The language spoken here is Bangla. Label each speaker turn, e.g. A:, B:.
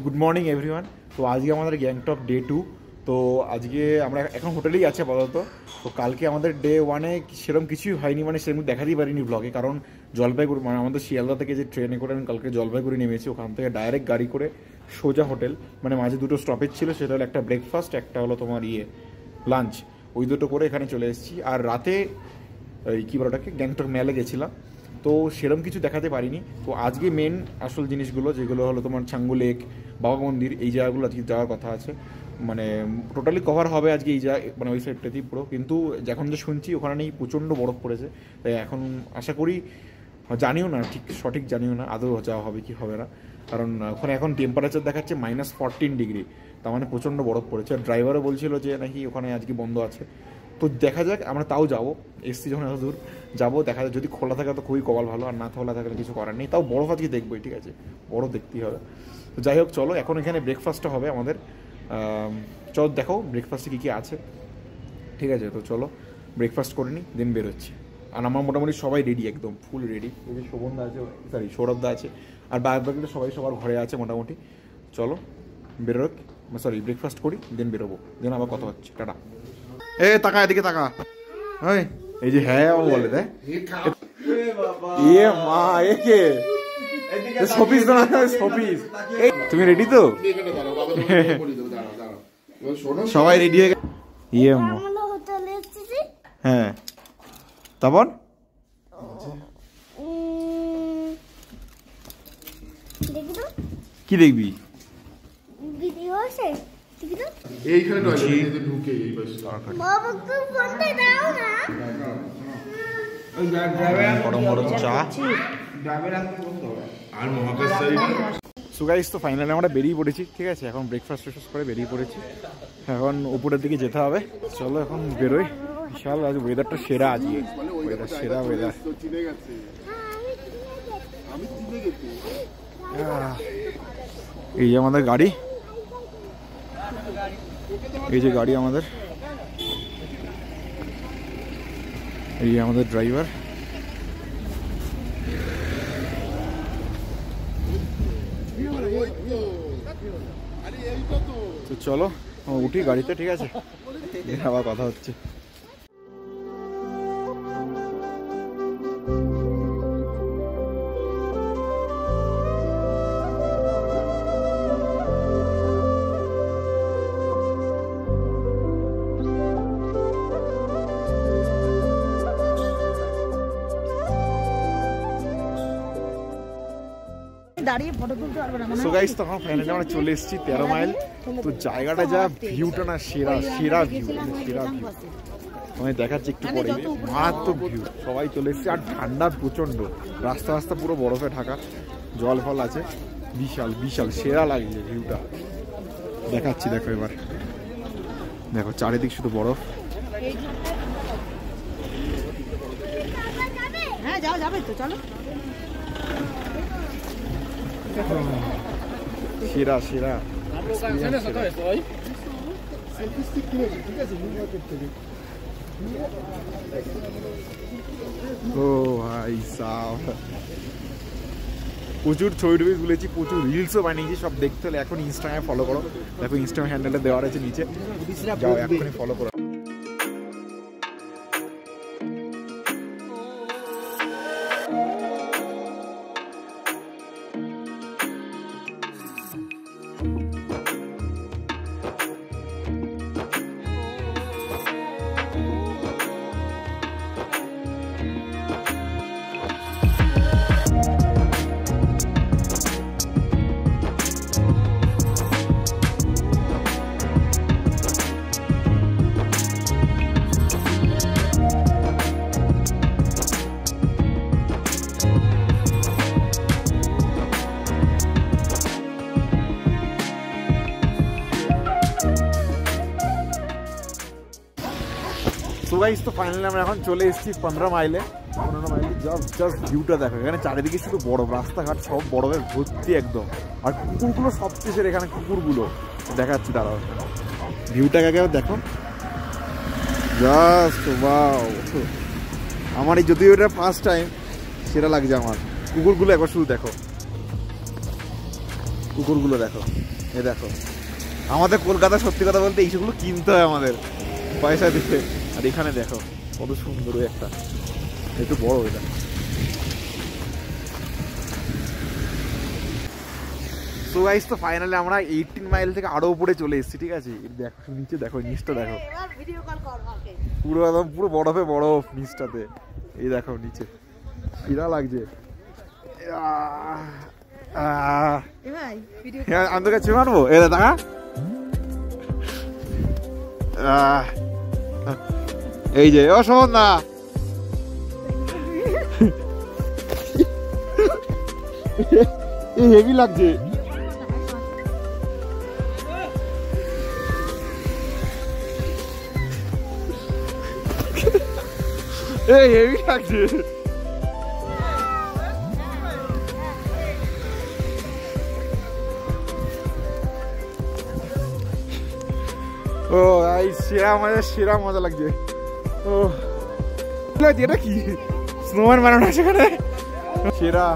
A: Good morning everyone. তো আজকে আমাদের গ্যাংটক ডে 2। তো আজকে আমরা এখন হোটেলেই আছি আপাতত। তো কালকে আমাদের ডে 1-এ সেরকম কিছুই হয়নি, মানে সেরকম দেখাতেই পারিনি ব্লগে, কারণ জলপাইগুড়ি মানে আমাদের শিয়ালদা থেকে যে ট্রেনে করে আমি কালকে জলপাইগুড়ি নেমেছি, ওখান থেকে ডাইরেক্ট গাড়ি করে সোজা হোটেল, মানে মাঝে দুটো স্টপেজ ছিল, সেটা হলো একটা ব্রেকফাস্ট, একটা হলো তোমার লাঞ্চ, ওই দুটো করে এখানে চলে এসেছি। আর রাতে কী বলে ওটাকে গ্যাংটক মেলে গেছিলাম, তো সেরকম কিছু দেখাতে পারিনি। তো আজকে মেন আসল জিনিসগুলো যেগুলো হলো তোমার ছাঙ্গু লেক, বাবা মন্দির, এই জায়গাগুলো আজকে যাওয়ার কথা আছে। মানে টোটালি কভার হবে আজকে এই জায়গা, মানে ওই সাইডটাতেই পুরো। কিন্তু যখন যে শুনছি ওখানে নেই, প্রচণ্ড বরফ পড়েছে, তাই এখন আশা করি, জানিও না ঠিক সঠিক জানিও না আদৌ যাওয়া হবে কি হবে না, কারণ ওখানে এখন টেম্পারেচার দেখাচ্ছে -14 ডিগ্রি, তার মানে প্রচণ্ড বরফ পড়েছে। আর ড্রাইভারও বলছিল যে নাকি ওখানে আজকে বন্ধ আছে। তো দেখা যাক, আমরা তাও যাবো, এসছি যখন এত দূর যাবো, দেখা যাক, যদি খোলা থাকে তো খুবই কপাল ভালো, আর না খোলা থাকলে কিছু করার নেই। তাও বরফ আজকে দেখবোই, ঠিক আছে, বরফ দেখতেই হবে। তো যাই হোক, চলো এখন এখানে ব্রেকফাস্টটা হবে আমাদের। চল দেখো ব্রেকফাস্টে কী কী আছে, ঠিক আছে। তো চলো ব্রেকফাস্ট করে নিই, দেন বেরোচ্ছি। আর আমার মোটামুটি সবাই রেডি, একদম ফুল রেডি। এই যে শোভনদা আছে, সরি সৌরভদা আছে, আর বাকিটা সবাই সবার ঘরে আছে মোটামুটি। চলো বেরোক, সরি ব্রেকফাস্ট করি, দেন বেরোবো, দেন আবার কথা হচ্ছে। টাটা। এ তাকা, এদিকে তাকা। এই যে হ্যাঁ আমার বলে দেয়, মা একে শপিস না, শপিস। তুমি রেডি তো? সবাই রেডি হয়ে গেছে। হ্যাঁ, তারপর কি দেখবি? গরম গরম চা আর সো গাইস, তো ফাইনালি আমরা বেরিয়ে পড়েছি, ঠিক আছে। এখন ব্রেকফাস্ট করে বেরিয়ে পড়েছি, এখন উপরের দিকে যেতে হবে। চলো এখন বেরোই। বিশাল আজ ওয়েদারটা সেরা, আজকে ওয়েদার সেরা ওয়েদার। এই যে আমাদের গাড়ি, এই যে গাড়ি আমাদের, এই যে আমাদের ড্রাইভার। তো চলো উঠি গাড়িতে, ঠিক আছে, আবার কথা হচ্ছে। সো গাইস, তখন ফাইনালি আমরা চলে এসেছি 13 মাইল। তো জায়গাটা যা ভিউটা না, সেরা সেরা ভিউ, সেরা ভিউ। আমি দেখাচ্ছি একটু পরে, মারাত্মক ভিউ। সবাই চলে এসেছি, আর ঠান্ডা প্রচণ্ড, রাস্তা রাস্তা পুরো বরফে ঢাকা, জল ফল আছে, বিশাল বিশাল সেরা লাগছে ভিউটা। দেখাচ্ছি, দেখো এবার, দেখো চারিদিক শুধু বরফ।
B: হ্যাঁ যাও, যাবে তো, চলো।
A: সেরা সেরা। ও ভাই সাব, প্রচুর ছবি টবি তুলেছি, প্রচুর রিলসও বানিয়েছি, সব দেখতে হলে এখন ইনস্টাগ্রামে ফলো করো। দেখো ইনস্টাগ্রাম হ্যান্ডেলটা দেওয়া আছে নিচে, যাও এখনই ফলো করো। তো গাইস, তো ফাইনালি আমরা এখন চলে এসেছি 15 মাইলে। 15 মাইলে জাস্ট ভিউটা দেখো, এখানে চারিদিকে শুধু বরফ, রাস্তাঘাট সব বরফে ভর্তি একদম। আর কুকুরগুলো সব দেশের, এখানে কুকুরগুলো দেখাচ্ছি, দাঁড়াও ভিউটাকে আগে দেখো, জাস্ট ওয়াও। আমার এই যদিও এটা ফার্স্ট টাইম, সেটা লাগছে আমার। কুকুরগুলো একবার শুধু দেখো, কুকুরগুলো দেখো, এ দেখো আমাদের কলকাতা সত্যি কথা বলতে এইসবগুলো কিনতে হয় আমাদের পয়সা দিতে। আর এখানে দেখো কত সুন্দর একটা, একটু বড় এটা। সো গাইস, তো ফাইনালি আমরা 18 মাইল থেকে আরো উপরে চলে এসেছি, ঠিক আছে? দেখো নিচে, দেখো নিচটা দেখো, পুরো একদম পুরো বরফে বরফ নিচটাতে। এই দেখো নিচে শিরা লাগছে। আমি তোকে ছুঁয়ে মারবো, এ দেখা। এই যে ও শোন না, হেভি লাগছে। এই হেভি লাগছে। ও এই সেরা মজা লাগছে। ও এটা কি স্নোম্যান বানানো সেখানে সেরা।